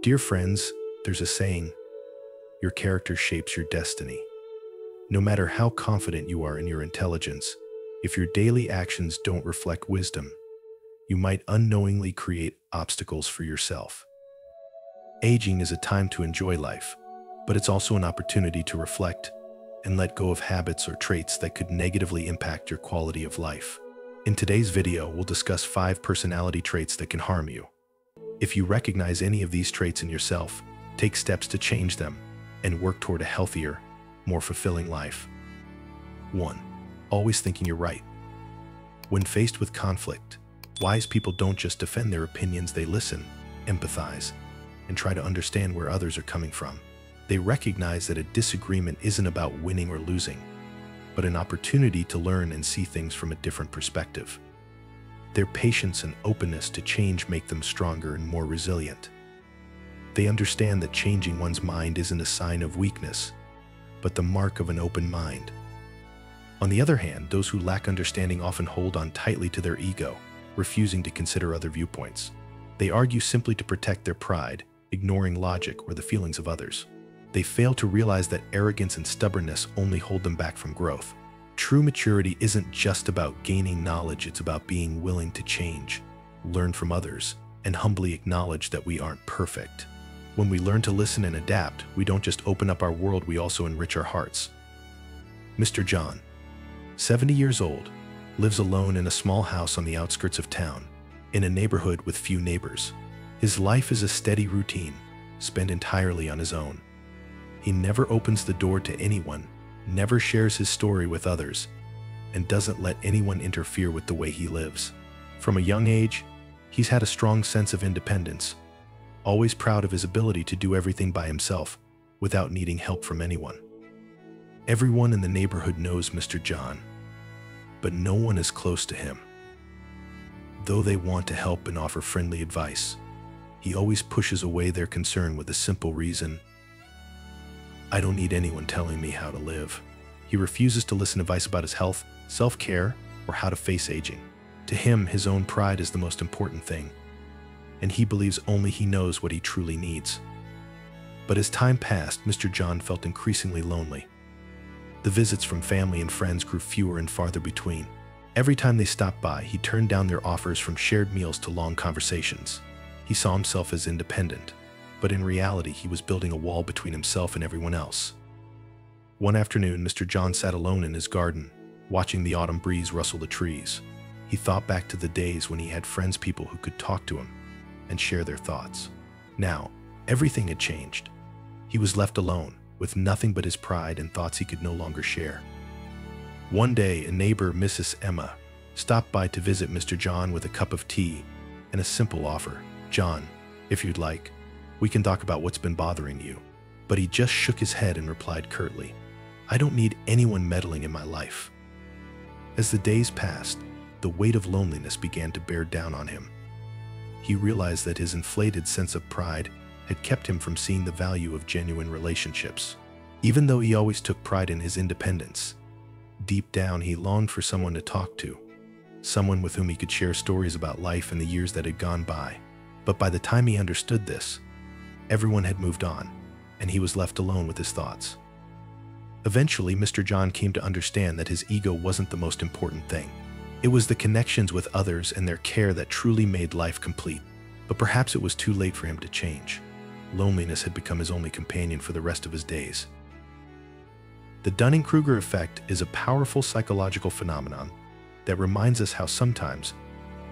Dear friends, there's a saying, your character shapes your destiny. No matter how confident you are in your intelligence, if your daily actions don't reflect wisdom, you might unknowingly create obstacles for yourself. Aging is a time to enjoy life, but it's also an opportunity to reflect and let go of habits or traits that could negatively impact your quality of life. In today's video, we'll discuss 5 personality traits that can harm you. If you recognize any of these traits in yourself, take steps to change them and work toward a healthier, more fulfilling life. 1. Always thinking you're right. When faced with conflict, wise people don't just defend their opinions, they listen, empathize, and try to understand where others are coming from. They recognize that a disagreement isn't about winning or losing, but an opportunity to learn and see things from a different perspective. Their patience and openness to change make them stronger and more resilient. They understand that changing one's mind isn't a sign of weakness, but the mark of an open mind. On the other hand, those who lack understanding often hold on tightly to their ego, refusing to consider other viewpoints. They argue simply to protect their pride, ignoring logic or the feelings of others. They fail to realize that arrogance and stubbornness only hold them back from growth. True maturity isn't just about gaining knowledge, it's about being willing to change, learn from others, and humbly acknowledge that we aren't perfect. When we learn to listen and adapt, we don't just open up our world, we also enrich our hearts. Mr. John, 70 years old, lives alone in a small house on the outskirts of town, in a neighborhood with few neighbors. His life is a steady routine, spent entirely on his own. He never opens the door to anyone, never shares his story with others, and doesn't let anyone interfere with the way he lives. From a young age, he's had a strong sense of independence, always proud of his ability to do everything by himself without needing help from anyone. Everyone in the neighborhood knows Mr. John, but no one is close to him. Though they want to help and offer friendly advice, he always pushes away their concern with a simple reason: I don't need anyone telling me how to live. He refuses to listen to advice about his health, self-care, or how to face aging. To him, his own pride is the most important thing, and he believes only he knows what he truly needs. But as time passed, Mr. John felt increasingly lonely. The visits from family and friends grew fewer and farther between. Every time they stopped by, he turned down their offers, from shared meals to long conversations. He saw himself as independent, but in reality, he was building a wall between himself and everyone else. One afternoon, Mr. John sat alone in his garden, watching the autumn breeze rustle the trees. He thought back to the days when he had friends, people who could talk to him and share their thoughts. Now, everything had changed. He was left alone, with nothing but his pride and thoughts he could no longer share. One day, a neighbor, Mrs. Emma, stopped by to visit Mr. John with a cup of tea and a simple offer. John, if you'd like, we can talk about what's been bothering you. But he just shook his head and replied curtly, I don't need anyone meddling in my life. As the days passed, the weight of loneliness began to bear down on him. He realized that his inflated sense of pride had kept him from seeing the value of genuine relationships. Even though he always took pride in his independence, deep down he longed for someone to talk to, someone with whom he could share stories about life and the years that had gone by. But by the time he understood this, everyone had moved on, and he was left alone with his thoughts. Eventually, Mr. John came to understand that his ego wasn't the most important thing. It was the connections with others and their care that truly made life complete. But perhaps it was too late for him to change. Loneliness had become his only companion for the rest of his days. The Dunning-Kruger effect is a powerful psychological phenomenon that reminds us how sometimes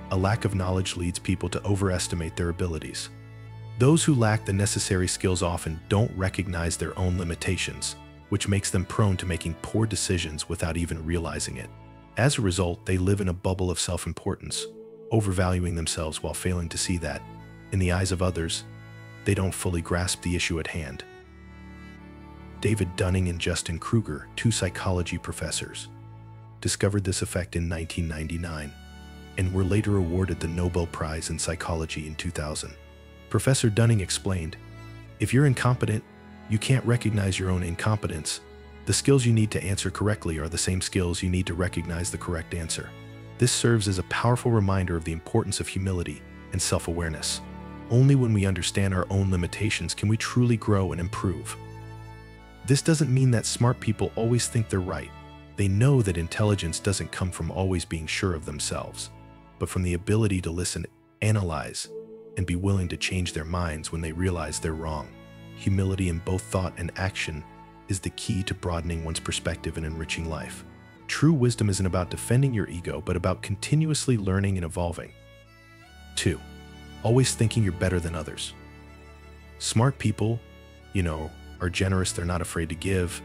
a lack of knowledge leads people to overestimate their abilities. Those who lack the necessary skills often don't recognize their own limitations, which makes them prone to making poor decisions without even realizing it. As a result, they live in a bubble of self-importance, overvaluing themselves while failing to see that, in the eyes of others, they don't fully grasp the issue at hand. David Dunning and Justin Kruger, 2 psychology professors, discovered this effect in 1999 and were later awarded the Nobel Prize in Psychology in 2000. Professor Dunning explained, if you're incompetent, you can't recognize your own incompetence. The skills you need to answer correctly are the same skills you need to recognize the correct answer. This serves as a powerful reminder of the importance of humility and self-awareness. Only when we understand our own limitations can we truly grow and improve. This doesn't mean that smart people always think they're right. They know that intelligence doesn't come from always being sure of themselves, but from the ability to listen, analyze, and be willing to change their minds when they realize they're wrong. Humility in both thought and action is the key to broadening one's perspective and enriching life. True wisdom isn't about defending your ego, but about continuously learning and evolving. 2. Always thinking you're better than others. Smart people, are generous, they're not afraid to give,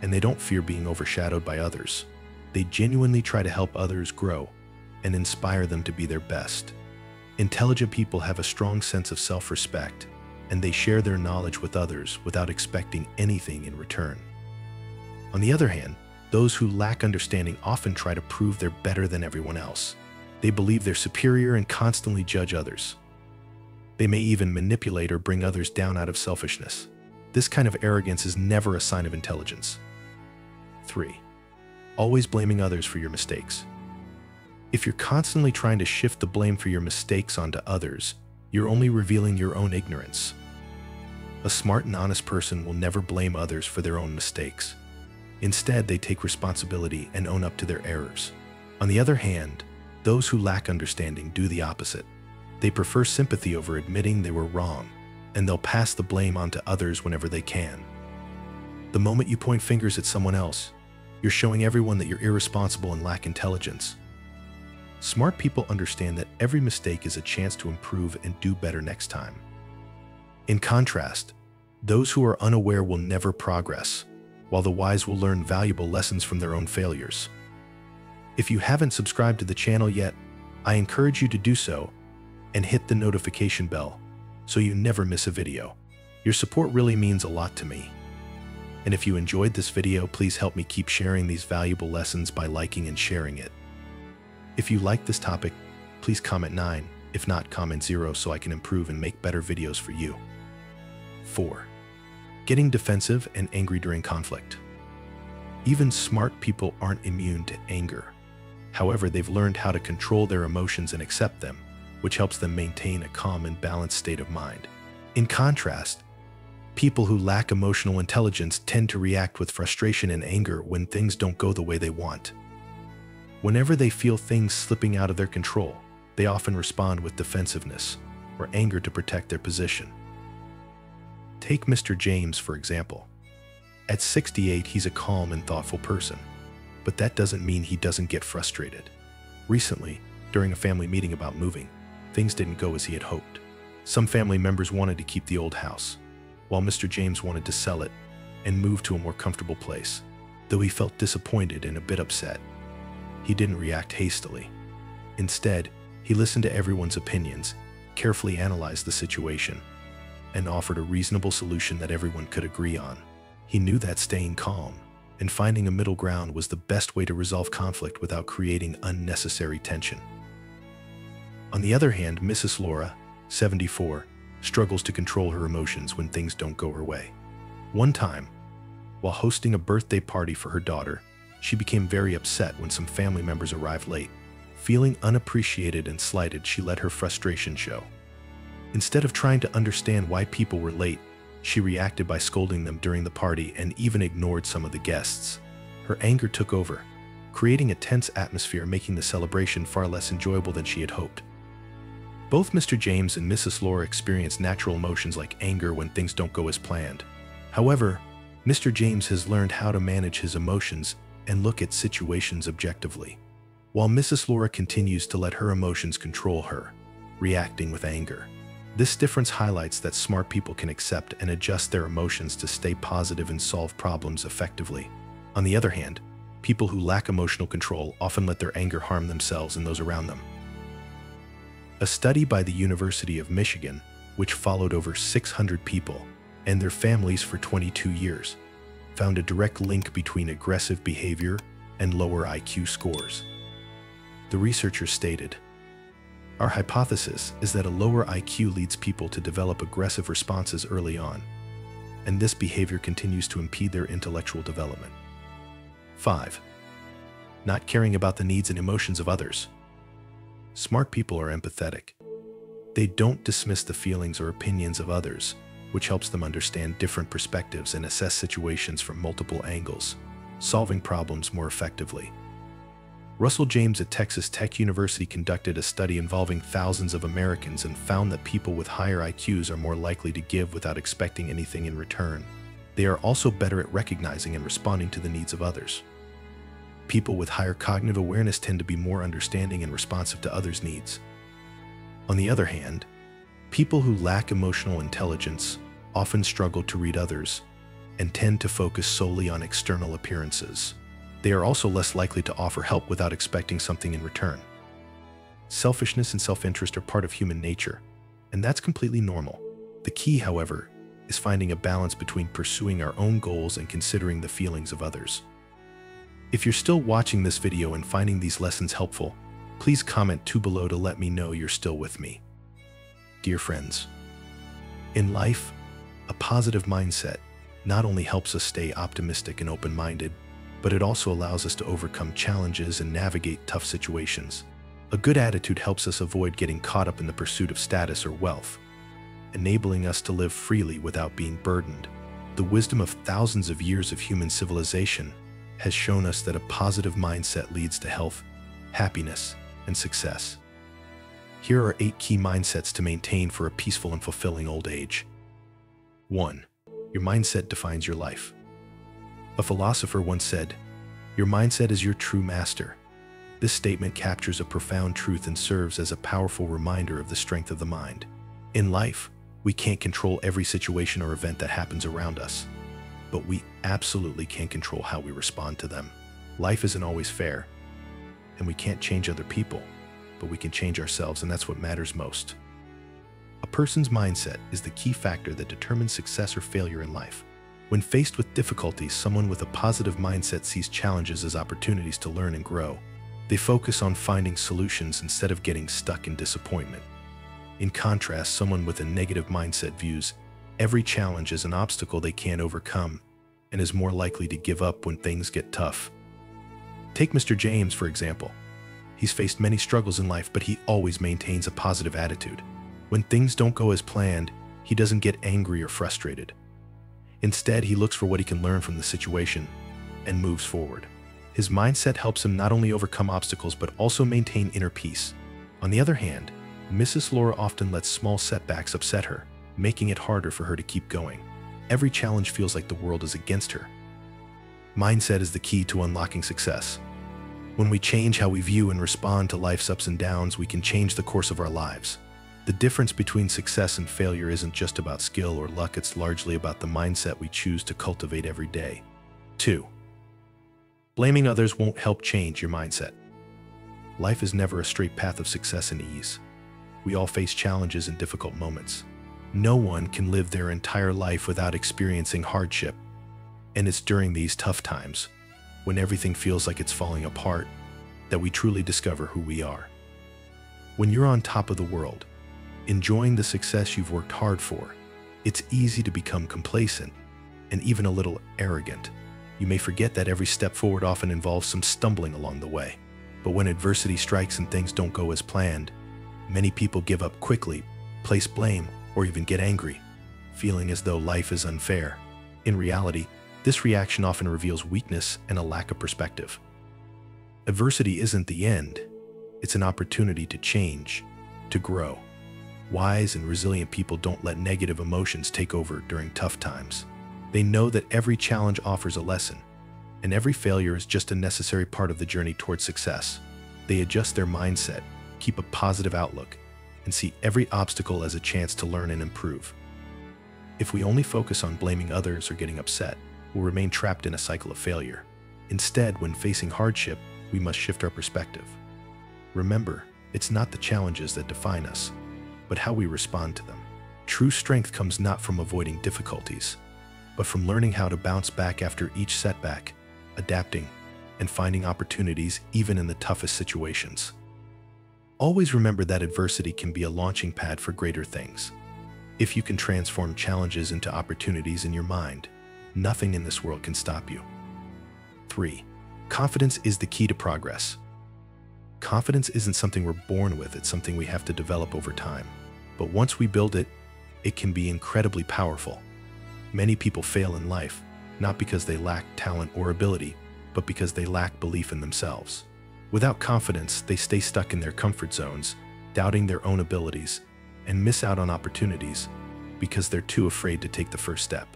and they don't fear being overshadowed by others. They genuinely try to help others grow and inspire them to be their best. Intelligent people have a strong sense of self-respect, and they share their knowledge with others without expecting anything in return. On the other hand, those who lack understanding often try to prove they're better than everyone else. They believe they're superior and constantly judge others. They may even manipulate or bring others down out of selfishness. This kind of arrogance is never a sign of intelligence. 3. Always blaming others for your mistakes. If you're constantly trying to shift the blame for your mistakes onto others, you're only revealing your own ignorance. A smart and honest person will never blame others for their own mistakes. Instead, they take responsibility and own up to their errors. On the other hand, those who lack understanding do the opposite. They prefer sympathy over admitting they were wrong, and they'll pass the blame on to others whenever they can. The moment you point fingers at someone else, you're showing everyone that you're irresponsible and lack intelligence. Smart people understand that every mistake is a chance to improve and do better next time. In contrast, those who are unaware will never progress, while the wise will learn valuable lessons from their own failures. If you haven't subscribed to the channel yet, I encourage you to do so and hit the notification bell so you never miss a video. Your support really means a lot to me. And if you enjoyed this video, please help me keep sharing these valuable lessons by liking and sharing it. If you like this topic, please comment 9, if not comment 0, so I can improve and make better videos for you. 4. Getting defensive and angry during conflict. Even smart people aren't immune to anger. However, they've learned how to control their emotions and accept them, which helps them maintain a calm and balanced state of mind. In contrast, people who lack emotional intelligence tend to react with frustration and anger when things don't go the way they want. Whenever they feel things slipping out of their control, they often respond with defensiveness or anger to protect their position. Take Mr. James, for example. At 68, he's a calm and thoughtful person, but that doesn't mean he doesn't get frustrated. Recently, during a family meeting about moving, things didn't go as he had hoped. Some family members wanted to keep the old house, while Mr. James wanted to sell it and move to a more comfortable place. Though he felt disappointed and a bit upset, he didn't react hastily. Instead, he listened to everyone's opinions, carefully analyzed the situation, and offered a reasonable solution that everyone could agree on. He knew that staying calm and finding a middle ground was the best way to resolve conflict without creating unnecessary tension. On the other hand, Mrs. Laura, 74, struggles to control her emotions when things don't go her way. One time, while hosting a birthday party for her daughter, she became very upset when some family members arrived late. Feeling unappreciated and slighted, she let her frustration show. Instead of trying to understand why people were late, she reacted by scolding them during the party and even ignored some of the guests. Her anger took over, creating a tense atmosphere, making the celebration far less enjoyable than she had hoped. Both Mr. James and Mrs. Laura experience natural emotions like anger when things don't go as planned. However, Mr. James has learned how to manage his emotions and look at situations objectively, while Mrs. Laura continues to let her emotions control her, reacting with anger. This difference highlights that smart people can accept and adjust their emotions to stay positive and solve problems effectively. On the other hand, people who lack emotional control often let their anger harm themselves and those around them. A study by the University of Michigan, which followed over 600 people and their families for 22 years, found a direct link between aggressive behavior and lower IQ scores. The researchers stated, "Our hypothesis is that a lower IQ leads people to develop aggressive responses early on, and this behavior continues to impede their intellectual development." 5. Not caring about the needs and emotions of others. Smart people are empathetic. They don't dismiss the feelings or opinions of others, which helps them understand different perspectives and assess situations from multiple angles, solving problems more effectively. Russell James at Texas Tech University conducted a study involving thousands of Americans and found that people with higher IQs are more likely to give without expecting anything in return. They are also better at recognizing and responding to the needs of others. People with higher cognitive awareness tend to be more understanding and responsive to others' needs. On the other hand, people who lack emotional intelligence often struggle to read others and tend to focus solely on external appearances. They are also less likely to offer help without expecting something in return. Selfishness and self-interest are part of human nature, and that's completely normal. The key, however, is finding a balance between pursuing our own goals and considering the feelings of others. If you're still watching this video and finding these lessons helpful, please comment below to let me know you're still with me. Dear friends, in life, a positive mindset not only helps us stay optimistic and open-minded, but it also allows us to overcome challenges and navigate tough situations. A good attitude helps us avoid getting caught up in the pursuit of status or wealth, enabling us to live freely without being burdened. The wisdom of thousands of years of human civilization has shown us that a positive mindset leads to health, happiness, and success. Here are 8 key mindsets to maintain for a peaceful and fulfilling old age. 1. Your mindset defines your life. A philosopher once said, "Your mindset is your true master." This statement captures a profound truth and serves as a powerful reminder of the strength of the mind. In life, we can't control every situation or event that happens around us, but we absolutely can control how we respond to them. Life isn't always fair, and we can't change other people, but we can change ourselves, and that's what matters most. A person's mindset is the key factor that determines success or failure in life. When faced with difficulties, someone with a positive mindset sees challenges as opportunities to learn and grow. They focus on finding solutions instead of getting stuck in disappointment. In contrast, someone with a negative mindset views every challenge as an obstacle they can't overcome and is more likely to give up when things get tough. Take Mr. James, for example. He's faced many struggles in life, but he always maintains a positive attitude. When things don't go as planned, he doesn't get angry or frustrated. Instead, he looks for what he can learn from the situation and moves forward. His mindset helps him not only overcome obstacles, but also maintain inner peace. On the other hand, Mrs. Laura often lets small setbacks upset her, making it harder for her to keep going. Every challenge feels like the world is against her. Mindset is the key to unlocking success. When we change how we view and respond to life's ups and downs, we can change the course of our lives. The difference between success and failure isn't just about skill or luck, it's largely about the mindset we choose to cultivate every day. 2. Blaming others won't help change your mindset. Life is never a straight path of success and ease. We all face challenges and difficult moments. No one can live their entire life without experiencing hardship, and it's during these tough times, when everything feels like it's falling apart, that we truly discover who we are. When you're on top of the world, enjoying the success you've worked hard for, it's easy to become complacent and even a little arrogant. You may forget that every step forward often involves some stumbling along the way. But when adversity strikes and things don't go as planned, many people give up quickly, place blame, or even get angry, feeling as though life is unfair. In reality, this reaction often reveals weakness and a lack of perspective. Adversity isn't the end. It's an opportunity to change, to grow. Wise and resilient people don't let negative emotions take over during tough times. They know that every challenge offers a lesson, and every failure is just a necessary part of the journey towards success. They adjust their mindset, keep a positive outlook, and see every obstacle as a chance to learn and improve. If we only focus on blaming others or getting upset, we'll remain trapped in a cycle of failure. Instead, when facing hardship, we must shift our perspective. Remember, it's not the challenges that define us, but how we respond to them. True strength comes not from avoiding difficulties, but from learning how to bounce back after each setback, adapting, and finding opportunities even in the toughest situations. Always remember that adversity can be a launching pad for greater things. If you can transform challenges into opportunities in your mind, nothing in this world can stop you. 3. Confidence is the key to progress. Confidence isn't something we're born with, it's something we have to develop over time. But once we build it, it can be incredibly powerful. Many people fail in life, not because they lack talent or ability, but because they lack belief in themselves. Without confidence, they stay stuck in their comfort zones, doubting their own abilities, and miss out on opportunities because they're too afraid to take the first step.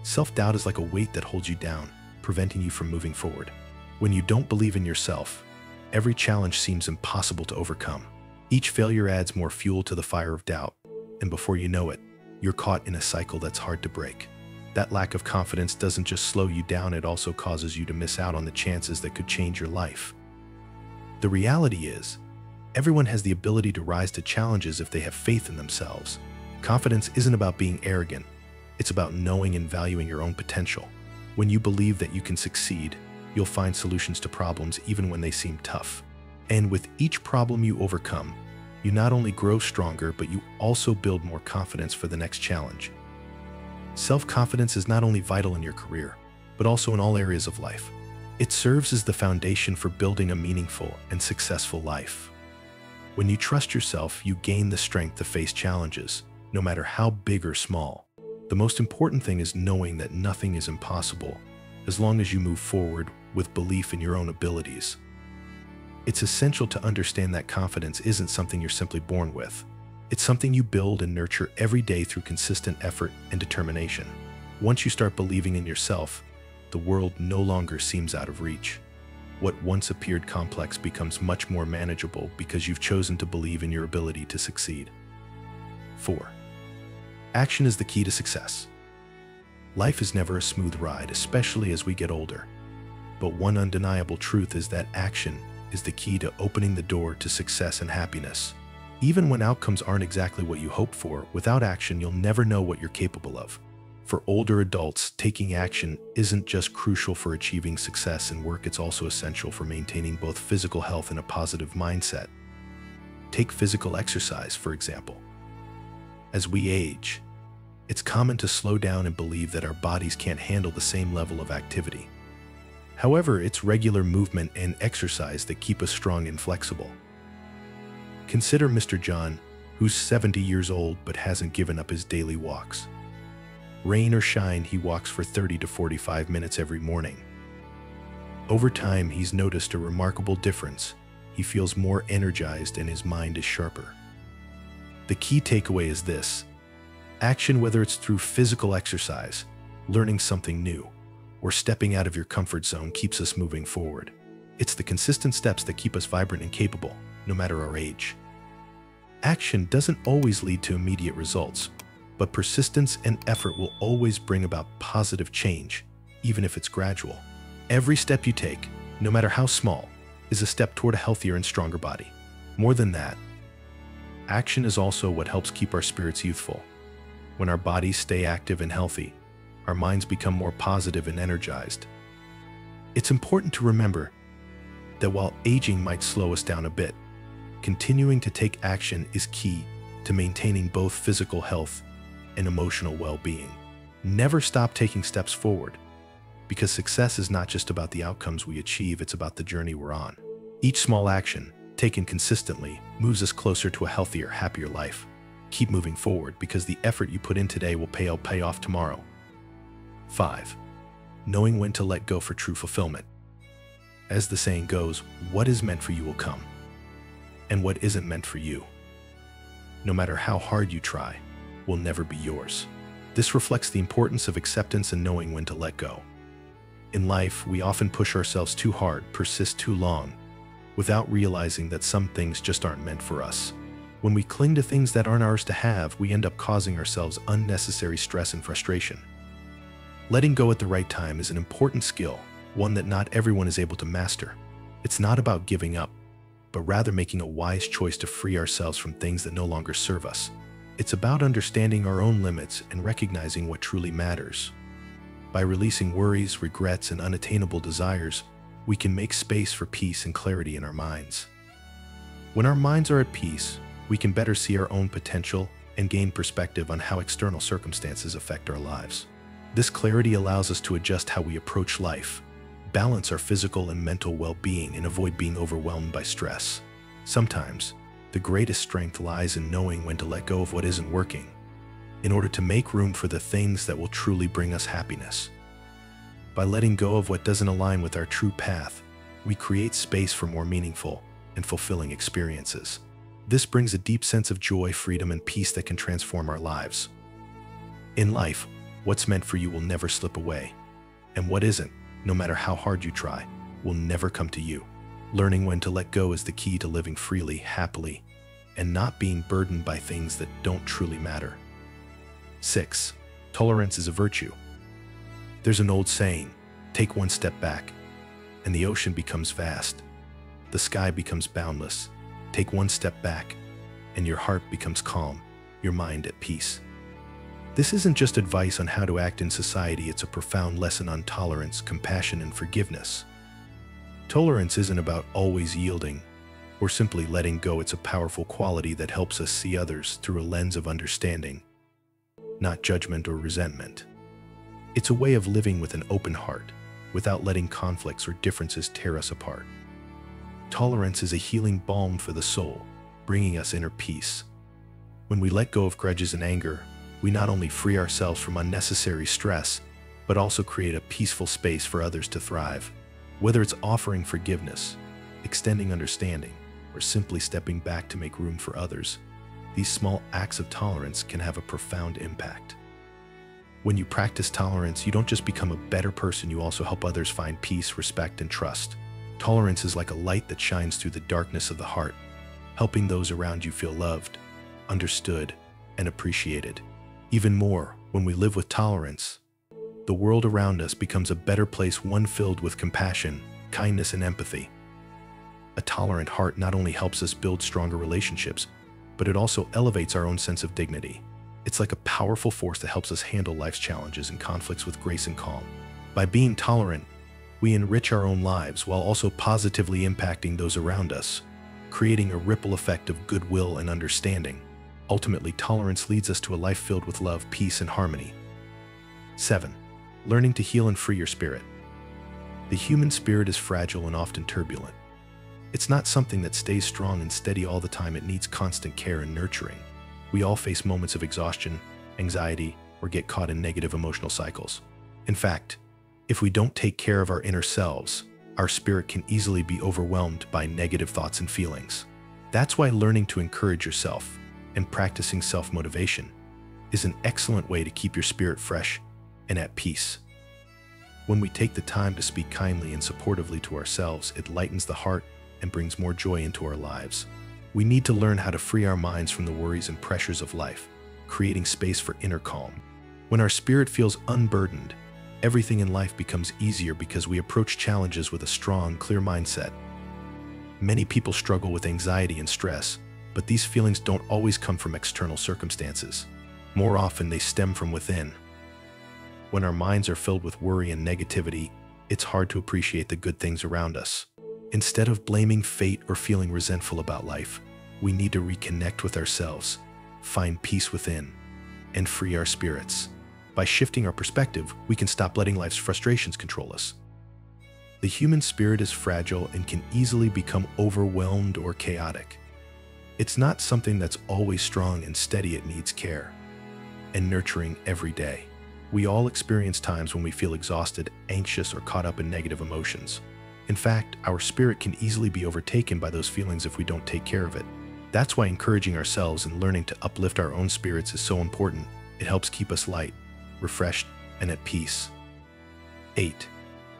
Self-doubt is like a weight that holds you down, preventing you from moving forward. When you don't believe in yourself, every challenge seems impossible to overcome. Each failure adds more fuel to the fire of doubt, and before you know it, you're caught in a cycle that's hard to break. That lack of confidence doesn't just slow you down, it also causes you to miss out on the chances that could change your life. The reality is, everyone has the ability to rise to challenges if they have faith in themselves. Confidence isn't about being arrogant, it's about knowing and valuing your own potential. When you believe that you can succeed, you'll find solutions to problems even when they seem tough. And with each problem you overcome, you not only grow stronger, but you also build more confidence for the next challenge. Self-confidence is not only vital in your career, but also in all areas of life. It serves as the foundation for building a meaningful and successful life. When you trust yourself, you gain the strength to face challenges, no matter how big or small. The most important thing is knowing that nothing is impossible, as long as you move forward with belief in your own abilities. It's essential to understand that confidence isn't something you're simply born with. It's something you build and nurture every day through consistent effort and determination. Once you start believing in yourself, the world no longer seems out of reach. What once appeared complex becomes much more manageable because you've chosen to believe in your ability to succeed. 4. Action is the key to success. Life is never a smooth ride, especially as we get older. But one undeniable truth is that action is the key to opening the door to success and happiness. Even when outcomes aren't exactly what you hope for, without action, you'll never know what you're capable of. For older adults, taking action isn't just crucial for achieving success in work, it's also essential for maintaining both physical health and a positive mindset. Take physical exercise, for example. As we age, it's common to slow down and believe that our bodies can't handle the same level of activity. However, it's regular movement and exercise that keep us strong and flexible. Consider Mr. John, who's 70 years old but hasn't given up his daily walks. Rain or shine, he walks for 30 to 45 minutes every morning. Over time, he's noticed a remarkable difference. He feels more energized and his mind is sharper. The key takeaway is this: action, whether it's through physical exercise, learning something new, or stepping out of your comfort zone, keeps us moving forward. It's the consistent steps that keep us vibrant and capable, no matter our age. Action doesn't always lead to immediate results, but persistence and effort will always bring about positive change, even if it's gradual. Every step you take, no matter how small, is a step toward a healthier and stronger body. More than that, action is also what helps keep our spirits youthful. When our bodies stay active and healthy, our minds become more positive and energized. It's important to remember that while aging might slow us down a bit, continuing to take action is key to maintaining both physical health and emotional well-being. Never stop taking steps forward, because success is not just about the outcomes we achieve, it's about the journey we're on. Each small action, taken consistently, moves us closer to a healthier, happier life. Keep moving forward, because the effort you put in today will pay off tomorrow. 5. Knowing when to let go for true fulfillment. As the saying goes, what is meant for you will come, and what isn't meant for you, no matter how hard you try, will never be yours. This reflects the importance of acceptance and knowing when to let go. In life, we often push ourselves too hard, persist too long, without realizing that some things just aren't meant for us. When we cling to things that aren't ours to have, we end up causing ourselves unnecessary stress and frustration. Letting go at the right time is an important skill, one that not everyone is able to master. It's not about giving up, but rather making a wise choice to free ourselves from things that no longer serve us. It's about understanding our own limits and recognizing what truly matters. By releasing worries, regrets, and unattainable desires, we can make space for peace and clarity in our minds. When our minds are at peace, we can better see our own potential and gain perspective on how external circumstances affect our lives. This clarity allows us to adjust how we approach life, balance our physical and mental well-being, and avoid being overwhelmed by stress. Sometimes, The greatest strength lies in knowing when to let go of what isn't working, in order to make room for the things that will truly bring us happiness. By letting go of what doesn't align with our true path, we create space for more meaningful and fulfilling experiences. This brings a deep sense of joy, freedom, and peace that can transform our lives. In life, what's meant for you will never slip away, and what isn't, no matter how hard you try, will never come to you. Learning when to let go is the key to living freely, happily, and not being burdened by things that don't truly matter. 6. Tolerance is a virtue. There's an old saying, take one step back, and the ocean becomes vast. The sky becomes boundless. Take one step back, and your heart becomes calm, your mind at peace. This isn't just advice on how to act in society, it's a profound lesson on tolerance, compassion, and forgiveness. Tolerance isn't about always yielding or simply letting go. It's a powerful quality that helps us see others through a lens of understanding, not judgment or resentment. It's a way of living with an open heart, without letting conflicts or differences tear us apart. Tolerance is a healing balm for the soul, bringing us inner peace. When we let go of grudges and anger, we not only free ourselves from unnecessary stress, but also create a peaceful space for others to thrive. Whether it's offering forgiveness, extending understanding, or simply stepping back to make room for others, these small acts of tolerance can have a profound impact. When you practice tolerance, you don't just become a better person, you also help others find peace, respect, and trust. Tolerance is like a light that shines through the darkness of the heart, helping those around you feel loved, understood, and appreciated. Even more, when we live with tolerance, the world around us becomes a better place, one filled with compassion, kindness, and empathy. A tolerant heart not only helps us build stronger relationships, but it also elevates our own sense of dignity. It's like a powerful force that helps us handle life's challenges and conflicts with grace and calm. By being tolerant, we enrich our own lives while also positively impacting those around us, creating a ripple effect of goodwill and understanding. Ultimately, tolerance leads us to a life filled with love, peace, and harmony. 7. Learning to heal and free your spirit. The human spirit is fragile and often turbulent. It's not something that stays strong and steady all the time. It needs constant care and nurturing. We all face moments of exhaustion, anxiety, or get caught in negative emotional cycles. In fact, if we don't take care of our inner selves, our spirit can easily be overwhelmed by negative thoughts and feelings. That's why learning to encourage yourself and practicing self-motivation is an excellent way to keep your spirit fresh and at peace. When we take the time to speak kindly and supportively to ourselves, it lightens the heart and brings more joy into our lives. We need to learn how to free our minds from the worries and pressures of life, creating space for inner calm. When our spirit feels unburdened, everything in life becomes easier because we approach challenges with a strong, clear mindset. Many people struggle with anxiety and stress, but these feelings don't always come from external circumstances. More often, they stem from within. When our minds are filled with worry and negativity, it's hard to appreciate the good things around us. Instead of blaming fate or feeling resentful about life, we need to reconnect with ourselves, find peace within, and free our spirits. By shifting our perspective, we can stop letting life's frustrations control us. The human spirit is fragile and can easily become overwhelmed or chaotic. It's not something that's always strong and steady. It needs care and nurturing every day. We all experience times when we feel exhausted, anxious, or caught up in negative emotions. In fact, our spirit can easily be overtaken by those feelings if we don't take care of it. That's why encouraging ourselves and learning to uplift our own spirits is so important. It helps keep us light, refreshed, and at peace. 8.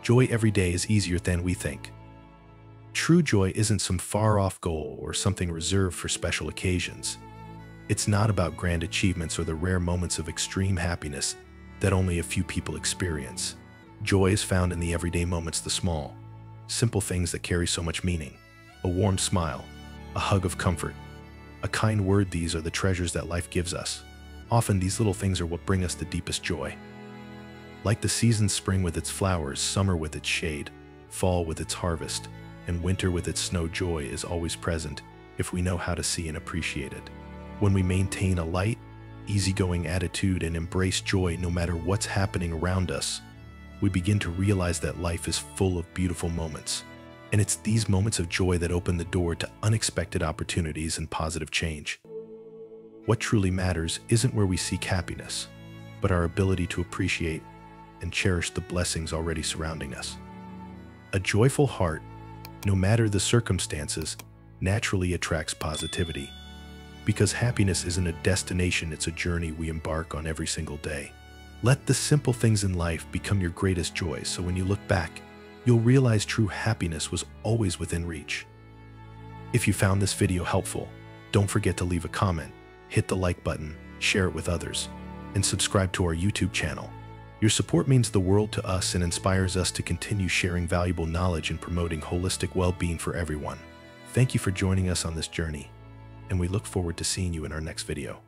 Joy every day is easier than we think. True joy isn't some far-off goal or something reserved for special occasions. It's not about grand achievements or the rare moments of extreme happiness that only a few people experience. Joy is found in the everyday moments, the small, simple things that carry so much meaning. A warm smile, a hug of comfort, a kind word. These are the treasures that life gives us. Often these little things are what bring us the deepest joy. Like the seasons, spring with its flowers, summer with its shade, fall with its harvest, and winter with its snow, joy is always present if we know how to see and appreciate it. When we maintain a light, easygoing attitude and embrace joy no matter what's happening around us, we begin to realize that life is full of beautiful moments. And it's these moments of joy that open the door to unexpected opportunities and positive change. What truly matters isn't where we seek happiness, but our ability to appreciate and cherish the blessings already surrounding us. A joyful heart, no matter the circumstances, naturally attracts positivity, because happiness isn't a destination, it's a journey we embark on every single day. Let the simple things in life become your greatest joys, so when you look back, you'll realize true happiness was always within reach. If you found this video helpful, don't forget to leave a comment, hit the like button, share it with others, and subscribe to our YouTube channel. Your support means the world to us and inspires us to continue sharing valuable knowledge and promoting holistic well-being for everyone. Thank you for joining us on this journey, and we look forward to seeing you in our next video.